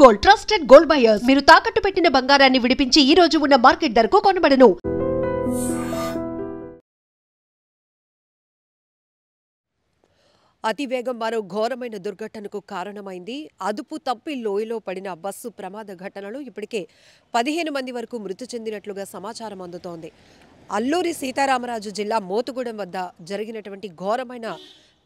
Gold trusted gold buyers మీరు తాకట్టు పెట్టిన బంగారాన్ని విడిపించి ఈ రోజు ఉన్న మార్కెట్ ధరకు కొనబడను. అతివేగం మరో ఘోరమైన దుర్ఘటనకు కారణమైంది. అదుపు తప్పి లోయలో పడిన బస్సు ప్రమాద ఘటనలో ఇప్పటికే 15 మంది వరకు మృతి చెందినట్లుగా సమాచారం అందుతోంది. అల్లూరి సీతారామరాజు జిల్లా మోతుగూడెం వద్ద జరిగినటువంటి ఘోరమైన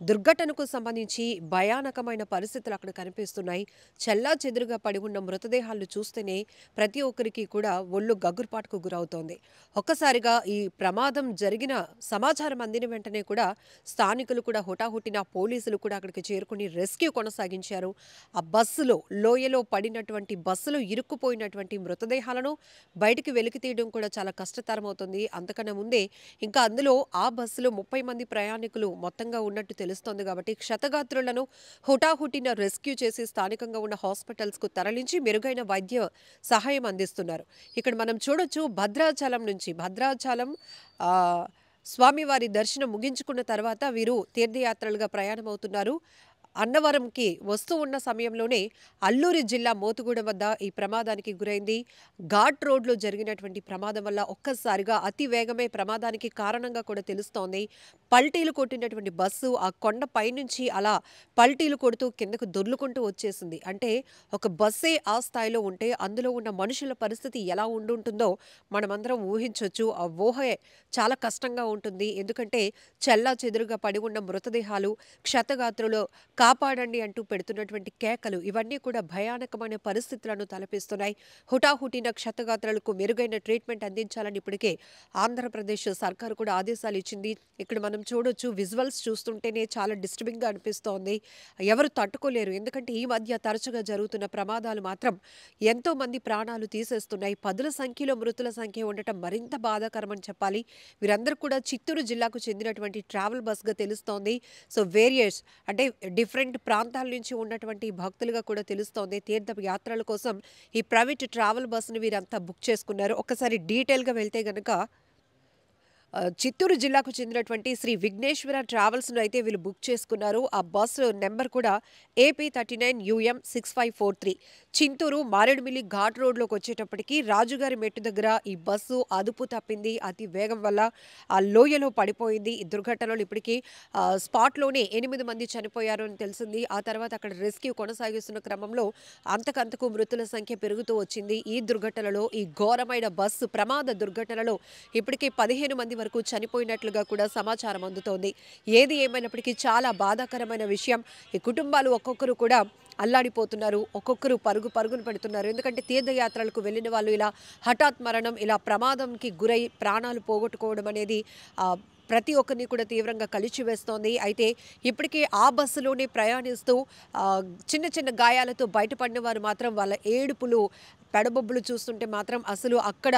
దుర్ఘటనకు సంబంధించి భయానకమైన పరిస్థితులు అక్కడ కనిపిస్తున్నాయి. చెల్లా చెదురుగా పడి ఉన్న మృతదేహాలను చూస్తేనే ప్రతి ఒక్కరికి కూడా ఒళ్ళు గగ్గురుపాటుకు గురవుతోంది. ఒక్కసారిగా ఈ ప్రమాదం జరిగిన సమాచారం అందిన వెంటనే కూడా స్థానికులు కూడా హుటాహుటిన పోలీసులు కూడా అక్కడికి చేరుకుని రెస్క్యూ కొనసాగించారు. ఆ బస్సులో లోయలో పడినటువంటి బస్సులో ఇరుక్కుపోయినటువంటి మృతదేహాలను బయటికి వెలికి తీయడం కూడా చాలా కష్టతరమవుతుంది. అంతకన్నా ముందే ఇంకా అందులో ఆ బస్సులో 30 మంది ప్రయాణికులు మొత్తంగా ఉన్నట్టు తెలుస్తోంది. కాబట్టి క్షతగాత్రులను హుటాహుటిన రెస్క్యూ చేసి స్థానికంగా ఉన్న హాస్పిటల్స్కు తరలించి మెరుగైన వైద్య సహాయం అందిస్తున్నారు. ఇక్కడ మనం చూడొచ్చు భద్రాచలం స్వామివారి దర్శనం ముగించుకున్న తర్వాత వీరు తీర్థయాత్రలుగా ప్రయాణం అవుతున్నారు. అన్నవరంకి వస్తూ ఉన్న సమయంలోనే అల్లూరి జిల్లా మోతుగూడెం వద్ద ఈ ప్రమాదానికి గురైంది. ఘాట్ రోడ్లో జరిగినటువంటి ప్రమాదం వల్ల ఒక్కసారిగా అతి వేగమే ప్రమాదానికి కారణంగా కూడా తెలుస్తోంది. పల్టీలు కొట్టినటువంటి బస్సు ఆ కొండ పైనుంచి అలా పల్టీలు కొడుతూ కిందకు దొర్లుకుంటూ వచ్చేసింది. అంటే ఒక బస్సే ఆ స్థాయిలో ఉంటే అందులో ఉన్న మనుషుల పరిస్థితి ఎలా ఉండుంటుందో మనమందరం ఊహించవచ్చు. ఆ ఊహే చాలా కష్టంగా ఉంటుంది. ఎందుకంటే చెల్లా చెదురుగా పడి ఉన్న మృతదేహాలు, క్షతగాత్రులు కాపాడండి అంటూ పెడుతున్నటువంటి కేకలు ఇవన్నీ కూడా భయానకమైన పరిస్థితులను తలపిస్తున్నాయి. హుటాహుటిన క్షతగాత్రులకు మెరుగైన ట్రీట్మెంట్ అందించాలని ఇప్పటికే ఆంధ్రప్రదేశ్ సర్కారు కూడా ఆదేశాలు ఇచ్చింది. ఇక్కడ మనం చూడొచ్చు, విజువల్స్ చూస్తుంటేనే చాలా డిస్టర్బింగ్గా అనిపిస్తోంది. ఎవరు తట్టుకోలేరు. ఎందుకంటే ఈ మధ్య తరచుగా జరుగుతున్న ప్రమాదాలు మాత్రం ఎంతో మంది ప్రాణాలు తీసేస్తున్నాయి. పదుల సంఖ్యలో మృతుల సంఖ్య ఉండటం మరింత బాధాకరమని చెప్పాలి. వీరందరూ కూడా చిత్తూరు జిల్లాకు చెందినటువంటి ట్రావెల్ బస్గా తెలుస్తోంది. సో వేరియర్స్ అంటే డిఫరెంట్ ప్రాంతాల నుంచి ఉన్నటువంటి భక్తులుగా కూడా తెలుస్తోంది. తీర్థ యాత్రల కోసం ఈ ప్రైవేట్ ట్రావెల్ బస్సును వీరంతా బుక్ చేసుకున్నారు. ఒక్కసారి డీటెయిల్గా వెళ్తే గనక చిత్తూరు జిల్లాకు చెందినటువంటి శ్రీ విఘ్నేశ్వర ట్రావెల్స్ను అయితే వీళ్ళు బుక్ చేసుకున్నారు. ఆ బస్సు నెంబర్ కూడా AP39UM6543. చింతూరు మారేడుమిల్లి ఘాట్ రోడ్లోకి వచ్చేటప్పటికి రాజుగారి మెట్టు దగ్గర ఈ బస్సు అదుపు తప్పింది. అతి వేగం వల్ల ఆ లోయలో పడిపోయింది. ఈ దుర్ఘటనలో ఇప్పటికీ స్పాట్లోనే 8 మంది చనిపోయారు అని తెలిసింది. ఆ తర్వాత అక్కడ రెస్క్యూ కొనసాగిస్తున్న క్రమంలో అంతకంతకు మృతుల సంఖ్య పెరుగుతూ వచ్చింది. ఈ దుర్ఘటనలో, ఈ ఘోరమైన బస్సు ప్రమాద దుర్ఘటనలో ఇప్పటికే 15 మంది వరకు చనిపోయినట్లుగా కూడా సమాచారం అందుతోంది. ఏది ఏమైనప్పటికీ చాలా బాధాకరమైన విషయం. ఈ కుటుంబాలు ఒక్కొక్కరు కూడా అల్లాడిపోతున్నారు. ఒక్కొక్కరు పరుగును పెడుతున్నారు. ఎందుకంటే తీర్థయాత్రలకు వెళ్ళిన వాళ్ళు ఇలా హఠాత్ మరణం, ఇలా ప్రమాదంకి గురై ప్రాణాలు పోగొట్టుకోవడం అనేది ప్రతి ఒక్కరిని కూడా తీవ్రంగా కలిచివేస్తోంది. అయితే ఇప్పటికే ఆ బస్సులోనే ప్రయాణిస్తూ చిన్న చిన్న గాయాలతో బయటపడిన వారు మాత్రం వాళ్ళ ఏడుపులు, పెడబొబ్బులు చూస్తుంటే మాత్రం అసలు అక్కడ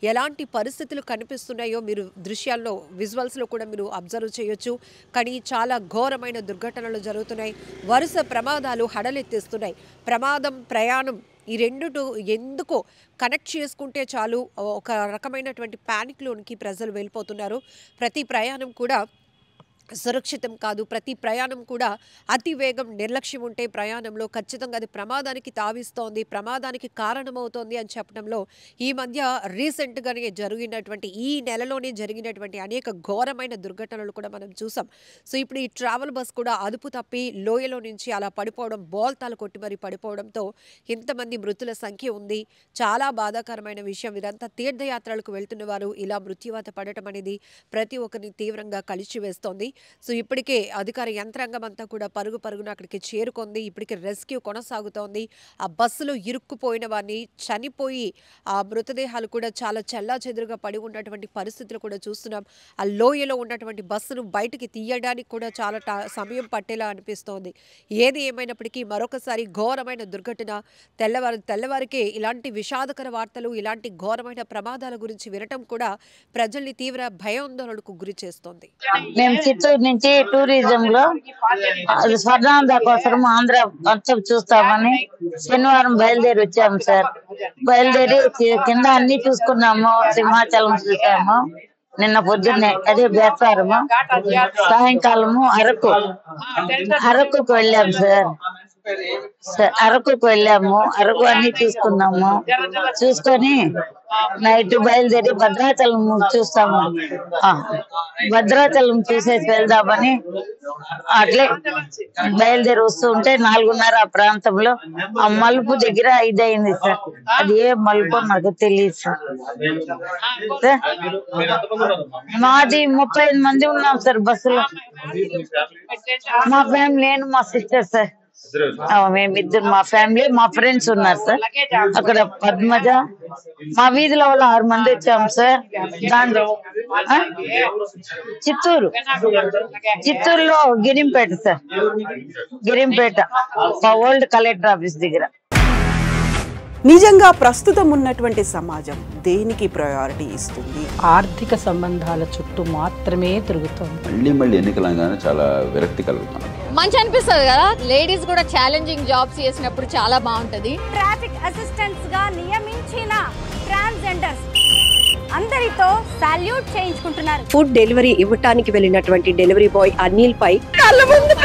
ఎలాంటి పరిస్థితులు కనిపిస్తున్నాయో మీరు దృశ్యాల్లో, విజువల్స్లో కూడా మీరు అబ్జర్వ్ చేయొచ్చు. కానీ చాలా ఘోరమైన దుర్ఘటనలు జరుగుతున్నాయి. వరుస ప్రమాదాలు హడలెత్తిస్తున్నాయి. ప్రమాదం, ప్రయాణం ఈ రెండుటు ఎందుకో కనెక్ట్ చేసుకుంటే చాలు ఒక రకమైనటువంటి ప్యానిక్లోనికి ప్రజలు వెళ్ళిపోతున్నారు. ప్రతి ప్రయాణం కూడా సురక్షితం కాదు. ప్రతి ప్రయాణం కూడా అతి వేగం, నిర్లక్ష్యం ఉంటే ప్రయాణంలో ఖచ్చితంగా అది ప్రమాదానికి తావిస్తోంది, ప్రమాదానికి కారణమవుతోంది అని చెప్పడంలో ఈ మధ్య రీసెంట్గానే జరిగినటువంటి, ఈ నెలలోనే జరిగినటువంటి అనేక ఘోరమైన దుర్ఘటనలు కూడా మనం చూసాం. సో ఇప్పుడు ఈ ట్రావెల్ బస్ కూడా అదుపు తప్పి లోయలో నుంచి అలా పడిపోవడం, బోల్తాలు కొట్టి మరి పడిపోవడంతో ఇంతమంది మృతుల సంఖ్య ఉంది. చాలా బాధాకరమైన విషయం. వీరంతా తీర్థయాత్రలకు వెళ్తున్న వారు ఇలా మృత్యువాత పడటం అనేది ప్రతి ఒక్కరిని తీవ్రంగా కలిచివేస్తోంది. సో ఇప్పటికే అధికార యంత్రాంగం అంతా కూడా పరుగున అక్కడికి చేరుకుంది. ఇప్పటికే రెస్క్యూ కొనసాగుతోంది. ఆ బస్సులో ఇరుక్కుపోయిన వారిని, చనిపోయి ఆ మృతదేహాలు కూడా చాలా చెల్లాచెదురుగా పడి ఉన్నటువంటి పరిస్థితులు కూడా చూస్తున్నాం. ఆ లోయలో ఉన్నటువంటి బస్సును బయటికి తీయడానికి కూడా చాలా సమయం పట్టేలా అనిపిస్తోంది. ఏది ఏమైనప్పటికీ మరొకసారి ఘోరమైన దుర్ఘటన. తెల్లవారికే ఇలాంటి విషాదకర వార్తలు, ఇలాంటి ఘోరమైన ప్రమాదాల గురించి వినటం కూడా ప్రజల్ని తీవ్ర భయాందోళనకు గురి చేస్తోంది. చిత్తూరు నుంచి టూరిజం లో స్వర్ణాంధ్ర కోసం ఆంధ్ర మొత్తం చూస్తామని శనివారం బయలుదేరి వచ్చాము సార్. బయలుదేరి కింద అన్ని చూసుకున్నాము. సింహాచలం చూసాము. నిన్న పొద్దున్నే అదే బేస్తారము. సాయంకాలము అరకుకు వెళ్ళాం సార్. అరకుకు వెళ్ళాము. అరకు అన్ని చూసుకున్నాము. చూసుకొని నైట్ బయలుదేరి భద్రాచలం చూస్తాము. భద్రాచలం చూసేసి వెళ్దామని అట్లే బయలుదేరి వస్తూ ఉంటే 4:30 ఆ ప్రాంతంలో ఆ మలుపు దగ్గర ఇదైంది సార్. అది ఏ మలుపు నాకు తెలియదు సార్. మాది 35 మంది ఉన్నాం సార్ బస్సులో. మా ఫ్యామిలీ, నేను మా సిస్టర్ సార్. మేమిద్దరు, మా ఫ్యామిలీ, మా ఫ్రెండ్స్ ఉన్నారు సార్. అక్కడ పద్మజ, మా వీధిలో వాళ్ళు 6 మంది వచ్చాము సార్. దాంట్లో చిత్తూరులో Girimpeta sir. Girimpeta old collector office దగ్గర. నిజంగా ప్రస్తుతం ఉన్నటువంటి సమాజం దేనికి ప్రయారిటీ ఇస్తుంది? ఆర్థిక సంబంధాల చుట్టూ మాత్రమే తిరుగుతుంది. మళ్ళీ ఎన్నికలంగానే చాలా విరక్తి కలుగుతున్నాం. మంచి అనిపిస్తుంది కదా, లేడీస్ కూడా ఛాలెంజింగ్ జాబ్స్ చేసినప్పుడు చాలా బాగుంటది. ట్రాఫిక్ అసిస్టెంట్స్ గా నియమించిన ట్రాన్స్జెండర్స్ అందరితో సాల్యూట్ చేయించుకుంటున్నారు. ఫుడ్ డెలివరీ ఇవ్వటానికి వెళ్ళినటువంటి డెలివరీ బాయ్ అనిల్ పై కళ్ళ ముందు